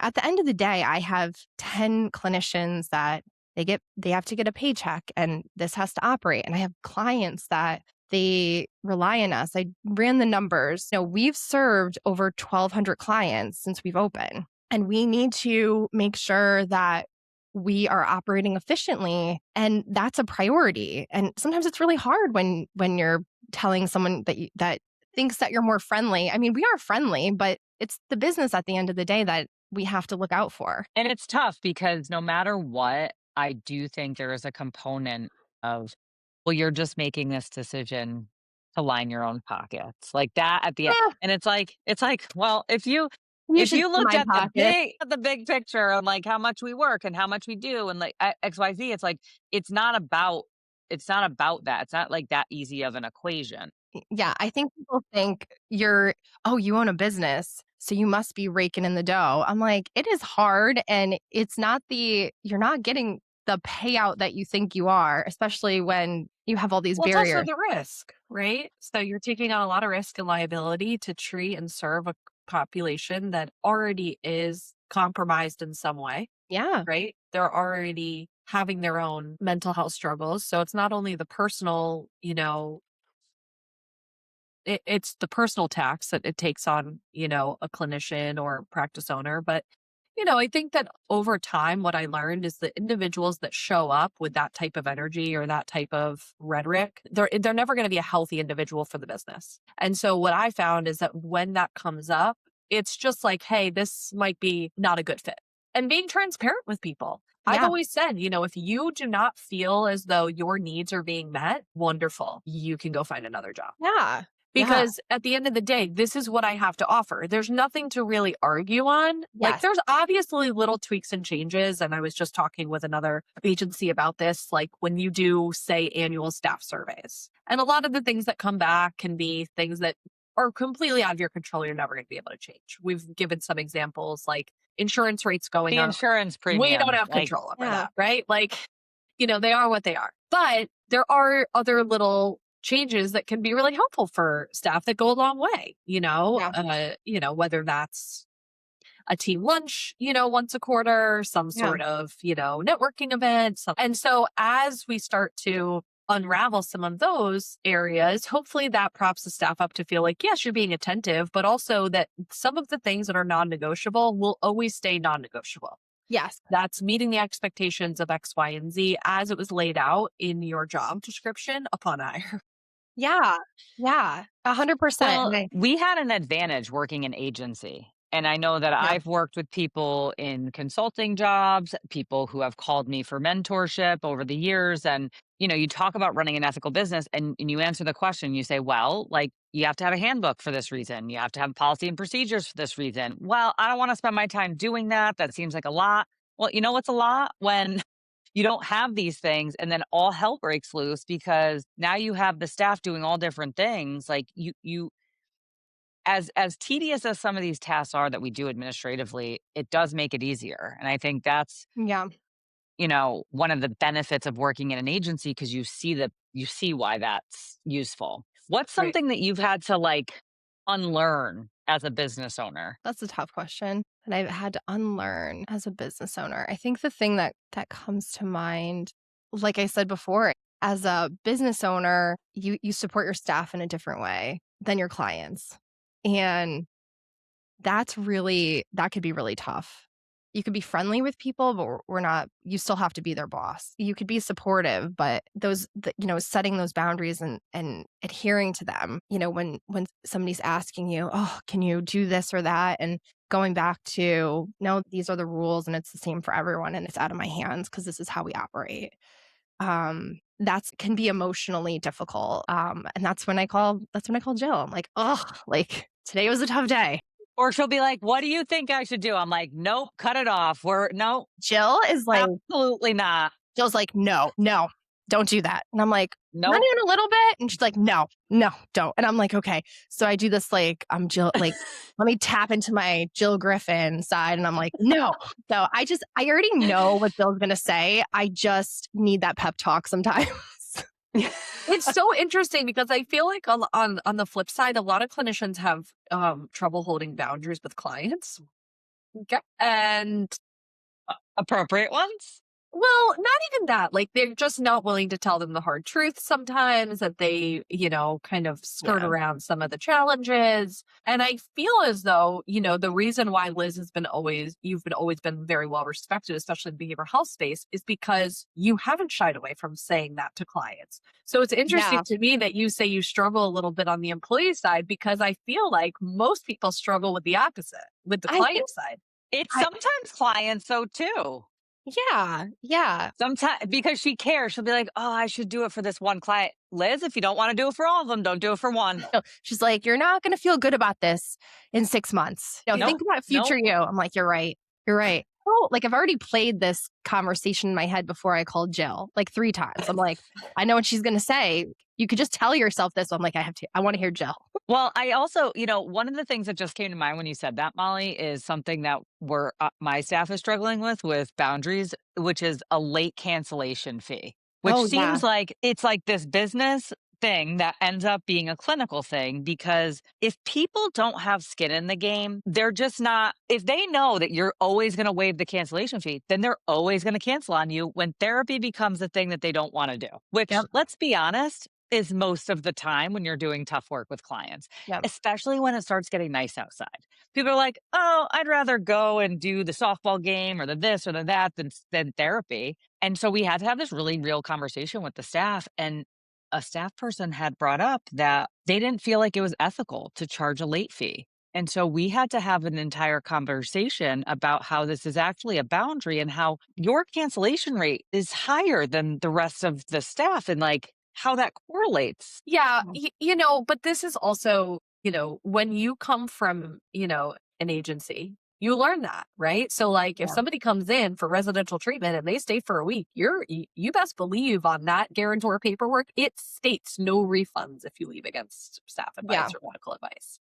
at the end of the day, I have 10 clinicians that they have to get a paycheck and this has to operate. And I have clients that they rely on us. I ran the numbers. We've served over 1,200 clients since we've opened. And we need to make sure that we are operating efficiently. And that's a priority. And sometimes it's really hard when you're telling someone that thinks that you're more friendly. I mean, we are friendly, but it's the business at the end of the day that we have to look out for. And it's tough because no matter what, I do think there is a component of, well, you're just making this decision to line your own pockets like that at the end. Yeah, And it's like, well, you if should you see looked my at pocket. the big picture and like how much we work and how much we do and like XYZ, it's like, it's not about that. It's not like that easy of an equation. Yeah, I think people think you own a business, so you must be raking in the dough. I'm like, it is hard and you're not getting the payout that you think you are, especially when you have all these Well, it's also barriers. the risk, right? So you're taking on a lot of risk and liability to treat and serve a population that already is compromised in some way, Yeah. right? They're already having their own mental health struggles. So it's not only the personal, it's the personal tax that it takes on, a clinician or practice owner. But, I think that over time, what I learned is the individuals that show up with that type of energy or that type of rhetoric, they're never going to be a healthy individual for the business. And so what I found is that when that comes up, it's just like, hey, this might be not a good fit. And being transparent with people. I've Yeah. always said, if you do not feel as though your needs are being met, wonderful. You can go find another job. Yeah. Because at the end of the day, this is what I have to offer. There's nothing to really argue on. Like Yes. there's obviously little tweaks and changes. And I was just talking with another agency about this, like when you do, say, annual staff surveys. And a lot of the things that come back can be things that are completely out of your control. You're never going to be able to change. We've given some examples like insurance rates going The up. insurance We don't premium, have like control over Yeah. that, right? Like they are what they are. But there are other little changes that can be really helpful for staff that go a long way, whether that's a team lunch, once a quarter, some Yeah. sort of, networking event. And so as we start to unravel some of those areas, hopefully that props the staff up to feel like, yes, you're being attentive, but also that some of the things that are non-negotiable will always stay non-negotiable. Yes. That's meeting the expectations of X, Y, and Z as it was laid out in your job description upon hire. Yeah. Yeah. 100%. Well, And we had an advantage working in agency. And I know that Yeah. I've worked with people in consulting jobs, people who have called me for mentorship over the years. And, you talk about running an ethical business and you answer the question, you say, well, like, you have to have a handbook for this reason. You have to have policy and procedures for this reason. Well, I don't want to spend my time doing that. That seems like a lot. Well, you know what's a lot? When you don't have these things and then all hell breaks loose because now you have the staff doing all different things. Like you as tedious as some of these tasks are that we do administratively, it does make it easier. And I think that's, yeah. one of the benefits of working in an agency because you see why that's useful. What's Right. something that you've had to like unlearn as a business owner? That's a tough question that I've had to unlearn as a business owner. I think the thing that comes to mind, like I said before, as a business owner, you support your staff in a different way than your clients. And that could be really tough. You could be friendly with people, but we're not, you still have to be their boss. You could be supportive, but setting those boundaries and adhering to them, when somebody's asking you, oh, can you do this or that? And going back to, no, these are the rules and it's the same for everyone and it's out of my hands because this is how we operate. That's can be emotionally difficult. And that's when I call Jill. I'm like, oh, like today was a tough day. Or she'll be like, "What do you think I should do?" I'm like, "Nope, cut it off. No, Jill is like, absolutely not. Jill's like, no, don't do that. And I'm like, not Nope." even a little bit. And she's like, no, don't. And I'm like, okay. So I do this like, I'm Jill, like, let me tap into my Jill Griffin side. And I'm like, no. So I already know what Jill's going to say. I just need that pep talk sometimes. It's so interesting because I feel like on the flip side, a lot of clinicians have trouble holding boundaries with clients. Okay. And Appropriate ones? well, not even that. Like they're just not willing to tell them the hard truth sometimes that they, kind of skirt Yeah. around some of the challenges. And I feel as though, the reason why Liz you've always been very well respected, especially in the behavioral health space, is because you haven't shied away from saying that to clients. So it's interesting to me that you say you struggle a little bit on the employee side because I feel like most people struggle with the opposite, with the client side. It's sometimes clients though too. Yeah. Sometimes because she cares, she'll be like, "Oh, I should do it for this one client." Liz, if you don't want to do it for all of them, don't do it for one. No, she's like, you're not going to feel good about this in 6 months. Think about future you. I'm like, you're right. Oh, like I've already played this conversation in my head before I called Jill like 3 times. I'm like, I know what she's going to say. You could just tell yourself this. I'm like, I want to hear Jill. Well, I also, one of the things that just came to mind when you said that, Molly, is something that my staff is struggling with boundaries, which is a late cancellation fee, which seems like it's like this business thing that ends up being a clinical thing because if people don't have skin in the game, they're just not, if they know that you're always going to waive the cancellation fee, then they're always going to cancel on you when therapy becomes a thing that they don't want to do, which let's be honest, is most of the time when you're doing tough work with clients, especially when it starts getting nice outside. People are like, "Oh, I'd rather go and do the softball game or the this or the that than therapy." And so we had to have this really real conversation with the staff. And a staff person had brought up that they didn't feel like it was ethical to charge a late fee. And so we had to have an entire conversation about how this is actually a boundary and how your cancellation rate is higher than the rest of the staff and like how that correlates. Yeah, but this is also, when you come from, an agency, you learn that, right? So like if somebody comes in for residential treatment and they stay for a week, you best believe on that guarantor paperwork, it states no refunds if you leave against staff advice or medical advice.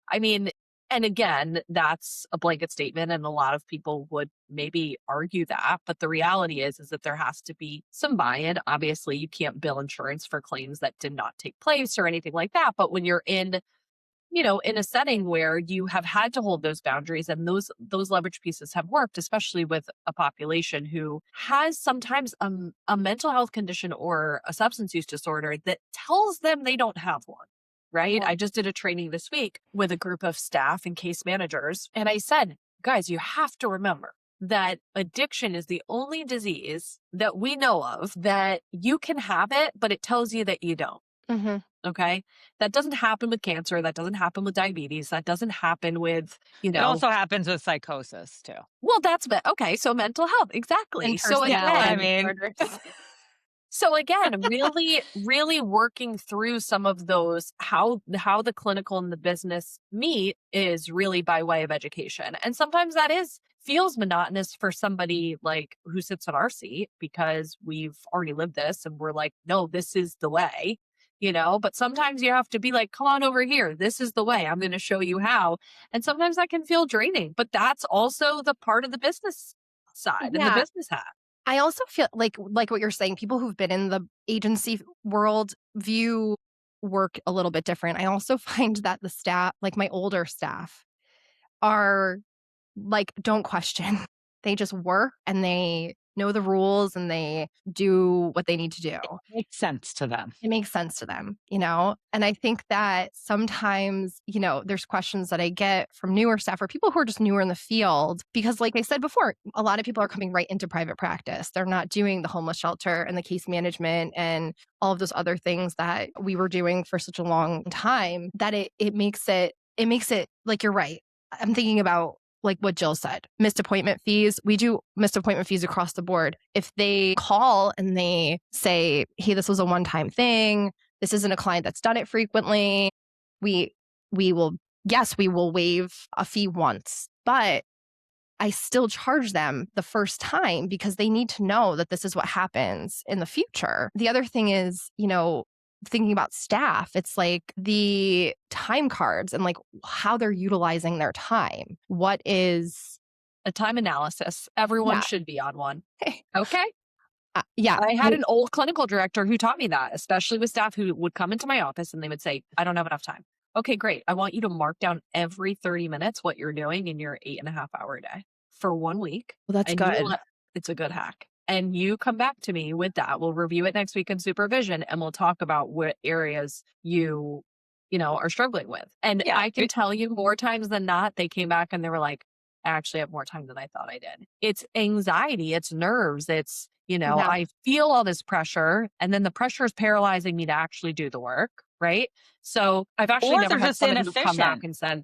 I mean, And again, that's a blanket statement, and a lot of people would maybe argue that. But the reality is that there has to be some buy-in. Obviously, you can't bill insurance for claims that did not take place or anything like that. But when you're in a setting where you have had to hold those boundaries and those leverage pieces have worked, especially with a population who has sometimes a mental health condition or a substance use disorder that tells them they don't have one. Right. Yeah. I just did a training this week with a group of staff and case managers. And I said, guys, you have to remember that addiction is the only disease that we know of that you can have it, but it tells you that you don't. Mm-hmm. Okay. That doesn't happen with cancer. That doesn't happen with diabetes. That doesn't happen with, It also happens with psychosis too. well, okay. So mental health. Exactly. So Yeah, I mean, so again, really, really working through some of those, how the clinical and the business meet is really by way of education. And sometimes that feels monotonous for somebody like who sits on our seat because we've already lived this and we're like, no, this is the way. But sometimes you have to be like, come on over here. This is the way. I'm going to show you how. And sometimes that can feel draining, but that's also the part of the business side and the business hat. I also feel like what you're saying, people who've been in the agency world view work a little bit different. I also find that the staff, like my older staff, are like, don't question. They just work and they know the rules and they do what they need to do. It makes sense to them. It makes sense to them, And I think that sometimes, there's questions that I get from newer staff or people who are just newer in the field. Because like I said before, a lot of people are coming right into private practice. They're not doing the homeless shelter and the case management and all of those other things that we were doing for such a long time that it makes it like, you're right. I'm thinking about like what Jill said, missed appointment fees. We do missed appointment fees across the board. If they call and they say, hey, this was a one-time thing, this isn't a client that's done it frequently, we will waive a fee once, but I still charge them the first time because they need to know that this is what happens in the future. The other thing is, thinking about staff, it's like the time cards and like how they're utilizing their time. What is a time analysis? Everyone should be on one. Okay. Yeah. I had an old clinical director who taught me that, especially with staff who would come into my office and they would say, I don't have enough time. Okay, great. I want you to mark down every 30 minutes what you're doing in your 8.5-hour day for 1 week. Well, that's good. It's a good hack. And you come back to me with that. We'll review it next week in supervision and we'll talk about what areas you are struggling with. And I can tell you more times than not, they came back and they were like, I actually have more time than I thought I did. It's anxiety, it's nerves, it's, I feel all this pressure and then the pressure is paralyzing me to actually do the work. Right. So I've actually never had somebody who come back and said,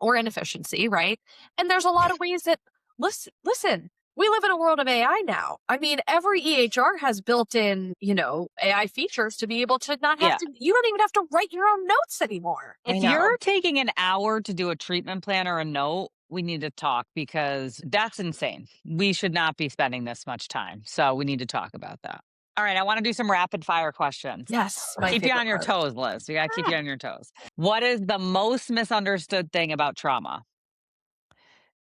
or inefficiency. Right. And there's a lot of ways that, listen, we live in a world of AI now. I mean, every EHR has built in, AI features to be able to not have to, you don't even have to write your own notes anymore. If you're taking an hour to do a treatment plan or a note, we need to talk because that's insane. We should not be spending this much time. So we need to talk about that. All right. I want to do some rapid fire questions. Yes. Keep you on your toes, Liz. You got to keep you on your toes. What is the most misunderstood thing about trauma?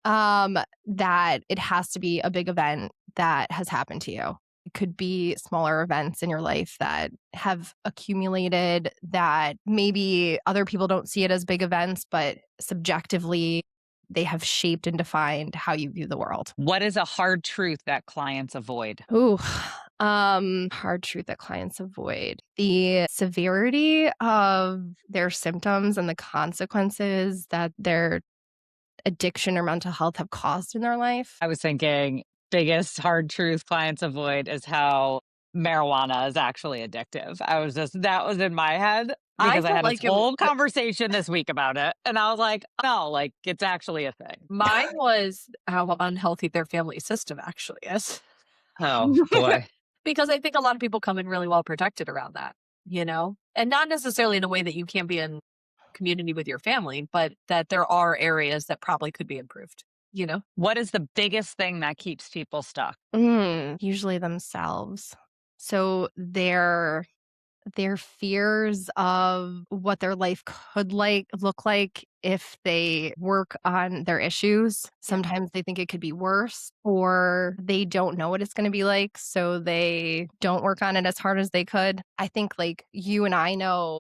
That it has to be a big event that has happened to you. It could be smaller events in your life that have accumulated that maybe other people don't see it as big events, but subjectively they have shaped and defined how you view the world. What is a hard truth that clients avoid? Ooh, hard truth that clients avoid. The severity of their symptoms and the consequences that their addiction or mental health have caused in their life. I was thinking biggest hard truth clients avoid is how marijuana is actually addictive. That was in my head because I had a whole conversation this week about it. And I was like, no, like it's actually a thing. Mine was how unhealthy their family system actually is. Oh boy. Because I think a lot of people come in really well protected around that, and not necessarily in a way that you can't be in community with your family, but that there are areas that probably could be improved. What is the biggest thing that keeps people stuck? Usually themselves. So their fears of what their life could look like if they work on their issues. Sometimes they think it could be worse, or they don't know what it's going to be like, so they don't work on it as hard as they could. I think like you and I know,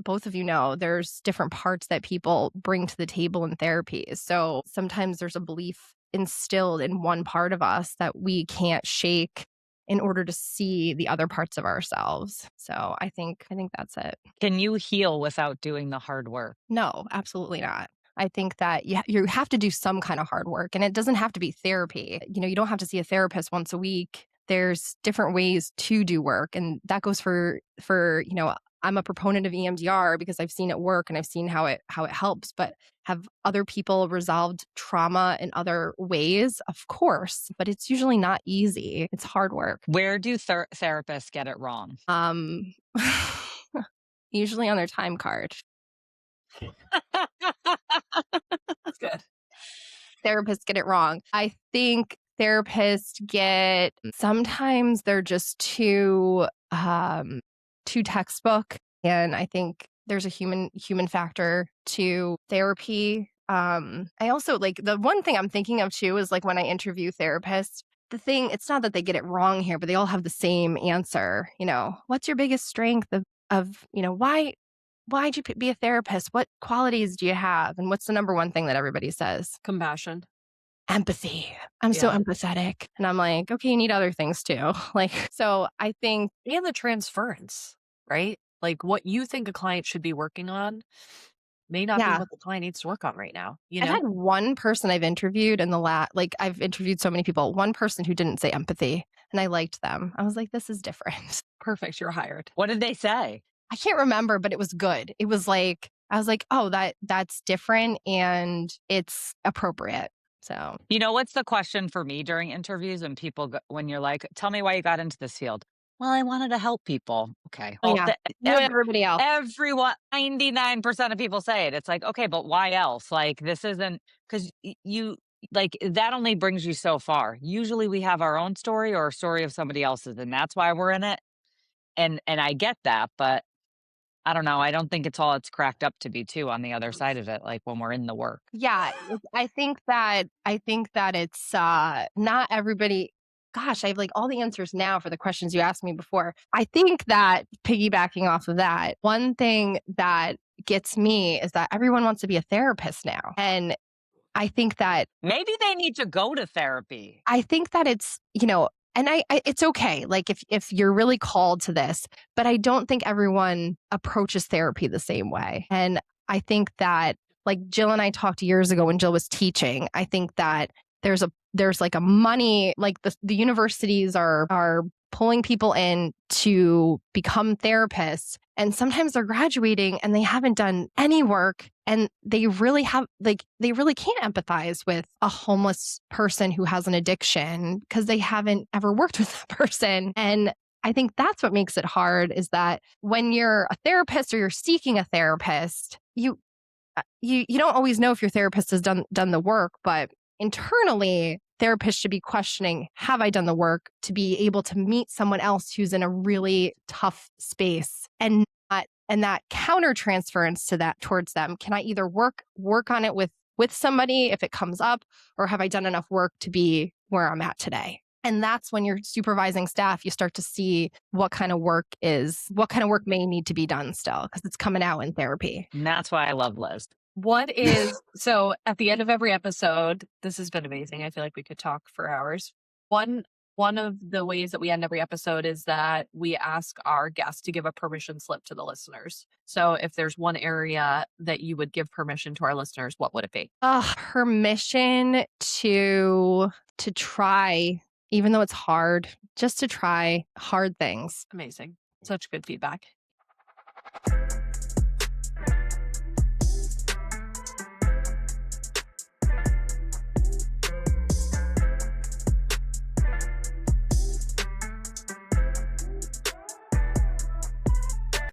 both of you know, there's different parts that people bring to the table in therapy. So sometimes there's a belief instilled in one part of us that we can't shake in order to see the other parts of ourselves. So I think that's it. Can you heal without doing the hard work? No, absolutely not. I think that you have to do some kind of hard work, and it doesn't have to be therapy. You don't have to see a therapist once a week. There's different ways to do work, and that goes for I'm a proponent of EMDR because I've seen it work and I've seen how it helps. But have other people resolved trauma in other ways? Of course, but it's usually not easy. It's hard work. Where do therapists get it wrong? Usually on their time card. That's good. Therapists get it wrong. I think therapists sometimes they're just too textbook, and I think there's a human factor to therapy. I also like the one thing I'm thinking of too is like when I interview therapists, it's not that they get it wrong here, but they all have the same answer. What's your biggest strength of why'd you be a therapist? What qualities do you have? And what's the number one thing that everybody says? Compassion. Empathy. I'm so empathetic. And I'm like, okay, you need other things too. So I think. And the transference, right? Like what you think a client should be working on may not be what the client needs to work on right now. I had one person I've interviewed I've interviewed so many people, one person who didn't say empathy, and I liked them. I was like, this is different. Perfect. You're hired. What did they say? I can't remember, but it was good. It was like, I was like, oh, that's different and it's appropriate. So, what's the question for me during interviews when you're like, tell me why you got into this field? Well, I wanted to help people. Okay. Well, everybody else. Everyone, 99% of people say it. It's like, okay, but why else? Like, this isn't because you like that only brings you so far. Usually we have our own story or a story of somebody else's, and that's why we're in it. And I get that, but I don't know. I don't think it's all it's cracked up to be too on the other side of it, like when we're in the work. Yeah, I think that it's not everybody. Gosh, I have like all the answers now for the questions you asked me before. I think that piggybacking off of that, one thing that gets me is that everyone wants to be a therapist now. And I think that maybe they need to go to therapy. I think that it's, and it's okay. Like if you're really called to this, but I don't think everyone approaches therapy the same way. And I think that like Jill and I talked years ago when Jill was teaching, I think that there's like a money, like the universities are pulling people in to become therapists. And sometimes they're graduating and they haven't done any work, and they really can't empathize with a homeless person who has an addiction because they haven't ever worked with that person. And I think that's what makes it hard, is that when you're a therapist or you're seeking a therapist, you don't always know if your therapist has done the work, but internally, therapists should be questioning, have I done the work to be able to meet someone else who's in a really tough space, and that counter transference to that towards them? Can I either work on it with somebody if it comes up, or have I done enough work to be where I'm at today? And that's when you're supervising staff, you start to see what kind of work may need to be done still, because it's coming out in therapy. And that's why I love Liz. So at the end of every episode, this has been amazing. I feel like we could talk for hours. One of the ways that we end every episode is that we ask our guests to give a permission slip to the listeners. So if there's one area that you would give permission to our listeners, what would it be? Permission to try, even though it's hard, just to try hard things. Amazing. Such good feedback.